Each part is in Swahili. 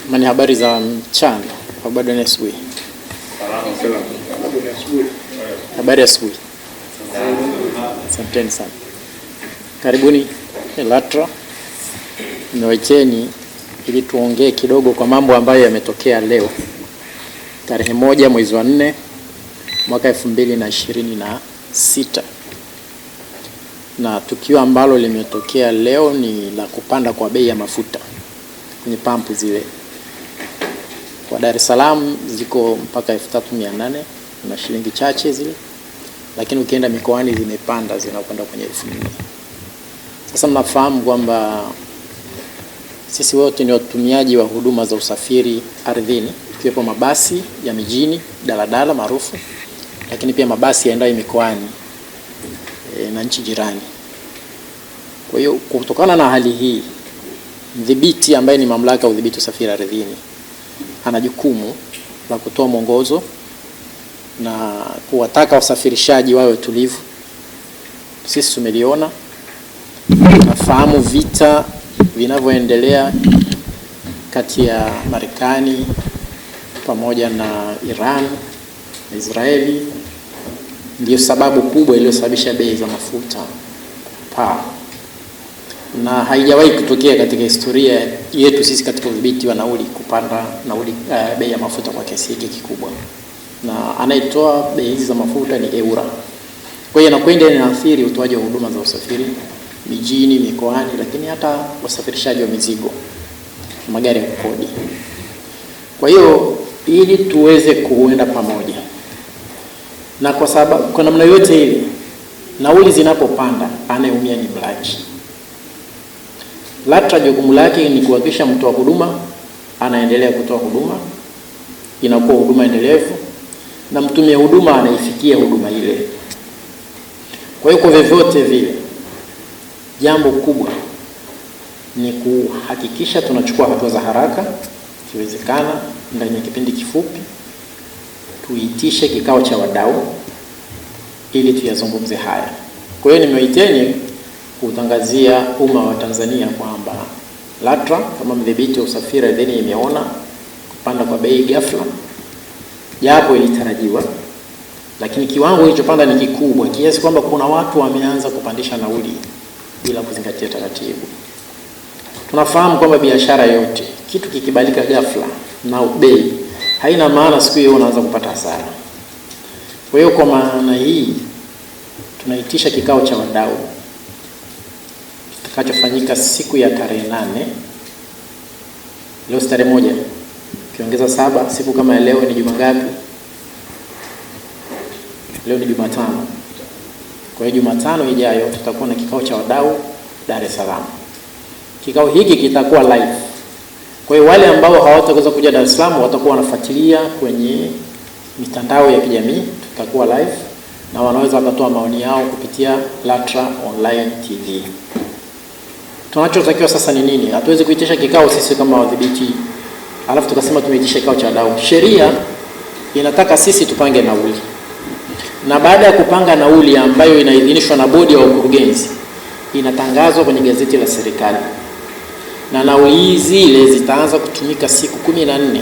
Mani habari za mchana, habari ni asubuhi. Habari asubuhi. Asanteni sana. Karibuni LATRA. Niwaiteni ili tuongee kidogo kwa mambo ambayo yametokea leo. Tarehe 1 mwezi wa 4 mwaka 2026. Na tukio ambalo limetokea leo ni la kupanda kwa bei ya mafuta kwenye pampu zile. Kwa Dar es Salaam ziko mpaka 3800 na shilingi chache zile, lakini ukienda mikoani zimepanda zinakwenda kwenye 4000. Sasa mnafahamu kwamba sisi wote ni watumiaji wa huduma za usafiri ardhini, ikiwepo mabasi ya mijini, daladala maarufu, lakini pia mabasi yaendayo mikoani na nchi jirani. Kwa hiyo kutokana na hali hii, mdhibiti ambaye ni mamlaka ya udhibiti usafiri ardhini ana jukumu la kutoa mwongozo na kuwataka wasafirishaji wawe tulivu. Sisi tumeliona, tunafahamu vita vinavyoendelea kati ya Marekani pamoja na Iran na Israeli, ndio sababu kubwa iliyosababisha bei za mafuta kupaa, na haijawahi kutokea katika historia yetu sisi katika udhibiti wa nauli kupanda bei ya mafuta kwa kiasi hiki kikubwa. Na anayetoa bei hizi za mafuta ni EWURA. Kwa hiyo inakwenda inaathiri utoaji wa huduma za usafiri mijini, mikoani, lakini hata wasafirishaji wa mizigo, magari ya kukodi. Kwa hiyo ili tuweze kuenda pamoja, na kwa sababu kwa namna yote ile nauli zinapopanda anayeumia ni mlaji. LATRA jukumu lake ni kuhakikisha mtoa huduma anaendelea kutoa huduma, inakuwa huduma endelevu, na mtumia huduma anaifikia huduma ile. Kwa hiyo kwa vyovyote vile, jambo kubwa ni kuhakikisha tunachukua hatua za haraka, ikiwezekana ndani ya kipindi kifupi tuitishe kikao cha wadau ili tuyazungumze haya. Kwa hiyo nimewaiteni kutangazia umma wa Tanzania kwamba LATRA kama mdhibiti wa usafiri ardhini imeona kupanda kwa bei ghafla, japo ilitarajiwa, lakini kiwango kilichopanda ni kikubwa kiasi kwamba kuna watu wameanza kupandisha nauli bila kuzingatia taratibu. Tunafahamu kwamba biashara yote, kitu kikibalika ghafla na bei, haina maana siku hiyo unaanza kupata hasara. Kwa hiyo kwa maana hii tunaitisha kikao cha wadau kitakachofanyika siku ya tarehe 8. Leo tarehe 1, ukiongeza 7, siku kama ya leo ni juma ngapi? Leo ni Jumatano. Kwa hiyo Jumatano ijayo tutakuwa na kikao cha wadau Dar es Salaam. Kikao hiki kitakuwa live. Kwa hiyo wale ambao hawataweza kuja Dar es Salaam watakuwa wanafuatilia kwenye mitandao ya kijamii, tutakuwa live, na wanaweza wakatoa maoni yao kupitia LATRA Online TV. Tunachotakiwa sasa ni nini? Hatuwezi kuitisha kikao sisi kama wadhibiti alafu tukasema tumeitisha kikao cha wadau. Sheria inataka sisi tupange nauli, na baada ya kupanga nauli ambayo inaidhinishwa na bodi ya wakurugenzi, inatangazwa kwenye gazeti la serikali, na nauli hizi zile zitaanza kutumika siku 14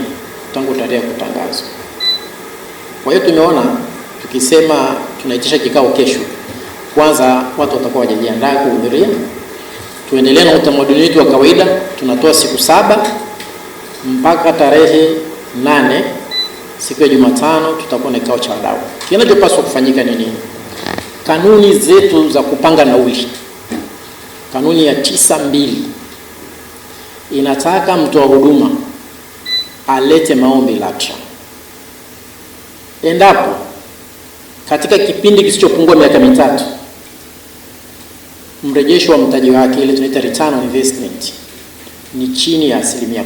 tangu tarehe ya kutangazwa. Kwa hiyo tumeona tukisema tunaitisha kikao kesho, kwanza watu watakuwa wajiandaa kuhudhuria. Tuendelee na utamaduni wetu wa kawaida, tunatoa siku 7 mpaka tarehe 8. Siku ya Jumatano tutakuwa na kikao cha wadau. Kinachopaswa kufanyika ni nini? Kanuni zetu za kupanga nauli, kanuni ya 92 inataka mtoa huduma alete maombi LATRA endapo katika kipindi kisichopungua miaka 3 mrejesho wa mtaji wake, ile tunaita return on investment, ni chini ya 10%.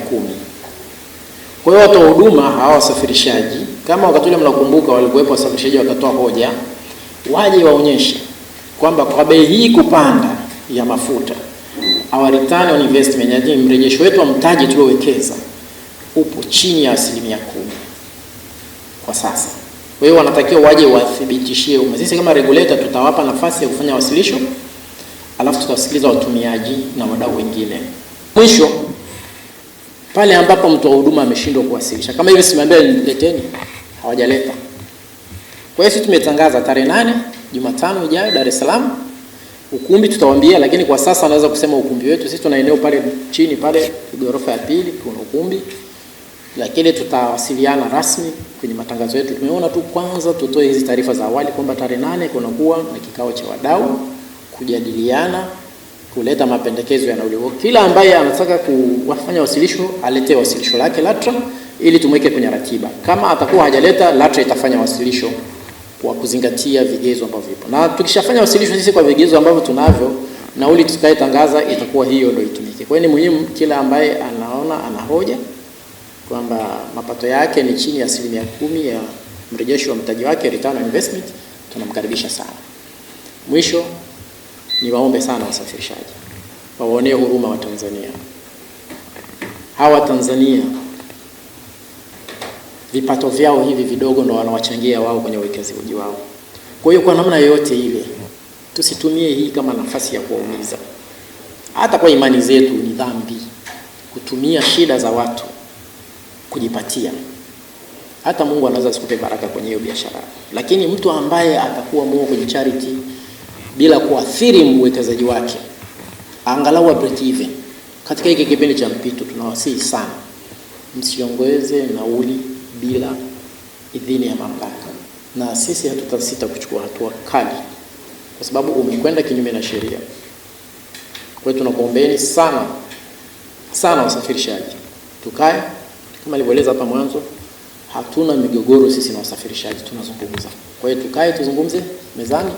Kwa hiyo watoa huduma hawa wasafirishaji, kama wakati ule mnakumbuka walikuwepo wasafirishaji wakatoa hoja, waje waonyeshe kwamba kwa bei hii kupanda ya mafuta, our return on investment, yaani mrejesho wetu wa mtaji tuliowekeza upo chini ya 10% kwa sasa. Kwa hiyo wanatakiwa waje wathibitishie umma. Sisi kama regulator tutawapa nafasi ya kufanya wasilisho, alafu tutasikiliza watumiaji na wadau wengine. Mwisho pale ambapo mtu wa huduma ameshindwa kuwasilisha. Kama hivi simwambia leteni, hawajaleta. Kwa hiyo sisi tumetangaza tarehe 8 Jumatano ijayo Dar es Salaam. Ukumbi tutawaambia, lakini kwa sasa naweza kusema ukumbi wetu sisi tuna eneo pale chini pale ghorofa ya pili kuna ukumbi. Lakini tutawasiliana rasmi kwenye matangazo yetu. Tumeona tu kwanza tutoe hizi taarifa za awali kwamba tarehe 8 kuna kuwa na kikao cha wadau kujadiliana, kuleta mapendekezo ya nauli. Kila ambaye anataka kufanya wasilisho alete wasilisho lake LATRA ili tumweke kwenye ratiba. Kama atakuwa hajaleta, LATRA itafanya wasilisho kwa kuzingatia vigezo ambavyo vipo. Na tukishafanya wasilisho sisi kwa vigezo ambavyo tunavyo, nauli tutakayotangaza itakuwa hiyo ndio itumike. Kwa hiyo ni muhimu kila ambaye anaona ana hoja kwamba mapato yake ni chini ya 10% ya mrejesho wa mtaji wake, return on investment, tunamkaribisha sana. Mwisho ni waombe sana wasafirishaji waonee huruma wa Tanzania. Hawa Tanzania vipato vyao hivi vidogo ndio wanawachangia wao kwenye uwekezaji wao. Kwa hiyo kwa namna yoyote ile tusitumie hii kama nafasi ya kuwaumiza. Hata kwa imani zetu ni dhambi kutumia shida za watu kujipatia. Hata Mungu anaweza asikupe baraka kwenye hiyo biashara. Lakini mtu ambaye atakuwa moyo kwenye charity bila kuathiri uwekezaji wake, angalau break even. Katika hiki kipindi cha mpito tunawasihi sana msiongeze nauli bila idhini ya mamlaka. Na sisi hatutasita kuchukua hatua kali kwa sababu umekwenda kinyume na sheria. Kwa hiyo tunakuombeeni sana sana wasafirishaji. Tukae kama nilivyoeleza hapa mwanzo, hatuna migogoro sisi na wasafirishaji, tunazungumza. Kwa hiyo tukae tuzungumze mezani,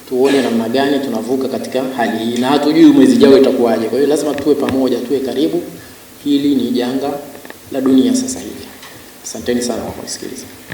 tuone namna gani tunavuka katika hali hii, na hatujui mwezi ujao itakuwaje. Kwa hiyo lazima tuwe pamoja, tuwe karibu. Hili ni janga la dunia sasa hivi. Asanteni sana kwa kusikiliza.